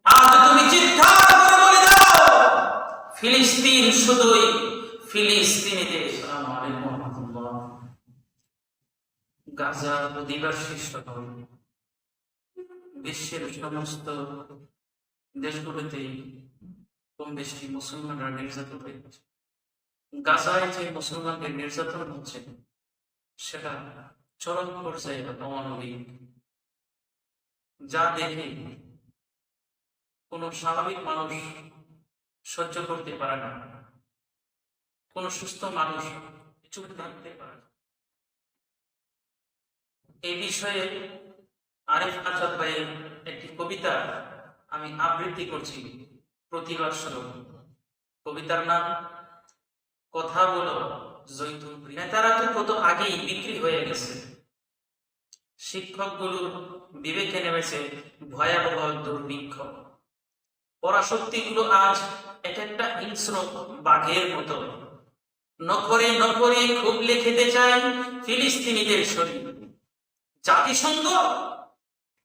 আজ তুমি চিৎকার করে বলে দাও, ফিলিস্তিন শুধুই ফিলিস্তিনিদের। আসসালামু আলাইকুম ওয়া রাহমাতুল্লাহ। গাজা অধিবাসী সহ বিশ্বের সমস্ত দেশগুলোতেই কম বেশি মুসলমানরা নির্যাতন হচ্ছে। গাজায় যে মুসলমানদের নির্যাতন হচ্ছে সেটা চরম পর্যায়ে অমানবিক, যা দেখে কোন স্বাভাবিক মানুষ সহ্য করতে পারে না, কোন সুস্থ মানুষ চুপ থাকতে পারে না। এই বিষয়ে আরিফ আজাদ ভাইয়ের একটি কবিতা আমি আবৃত্তি করছি প্রতিবাদ স্বরূপ। কবিতার নাম কথা বলো জৈতুন। নেতারা তো কত আগেই বিক্রি হয়ে গেছে, শিক্ষকগুলোর বিবেকে নেমেছে ভয়াবহ দুর্ভিক্ষ। পরাশক্তিগুলো আজ এক একটা হিংস্র বাঘের মতো নখরে নখরে খুবলে খেতে চায় ফিলিস্তিনিদের শরীর। জাতিসংঘ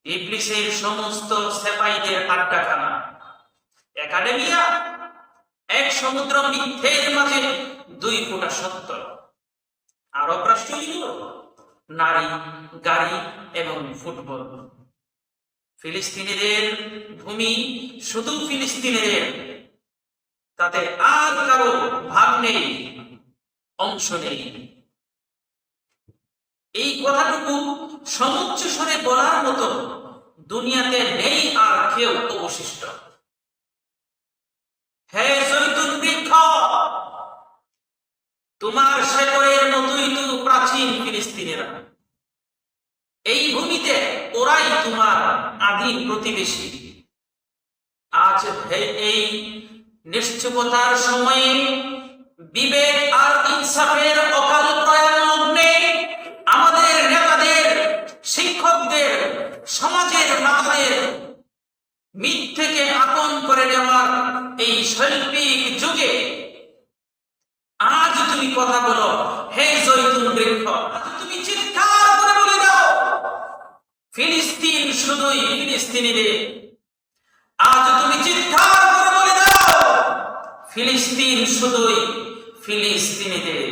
ইবলিসের সমস্ত সেপাইদের আড্ডাখানা, একাডেমিয়া এক সমুদ্র মিথ্যের মাঝে 2 ফোঁটা সত্য। আরব রাষ্ট্রগুলো নারী, গাড়ি এবং ফুটবল। ফিলিস্তিনিদের ভূমি শুধু ফিলিস্তিনিদের, তাতে আর কারো ভাগ নেই, অংশ নেই। এই কথাটুকু সমুচ্চ স্বরে বলার মতো দুনিয়াতে নেই আর কেউ অবশিষ্ট। হে জৈতুন বৃক্ষ, তোমার শেকড়ের মতোই তো প্রাচীন ফিলিস্তিনিরা। এই ভূমিতে ওরাই তোমার আদিম প্রতিবেশী। আজ এই নিশ্চুপতার সময়ে বিবেক আর ইনসাফের অকাল প্রয়াণ লগ্নে আমাদের নেতাদের, শিক্ষকদের, সমাজের মাতাদের মিথ্যেকে আপন করে নেওয়ার এই শৈল্পিক যুগে আজ তুমি কথা বলো, হে জৈতুন বৃক্ষ। তুমি চিৎকার করে বলে দাও, ফিলিস্তিন শুধুই ফিলিস্তিনিদের। আজ তুমি চিৎকার করে বলে দাও, ফিলিস্তিন শুধুই ফিলিস্তিনিদের।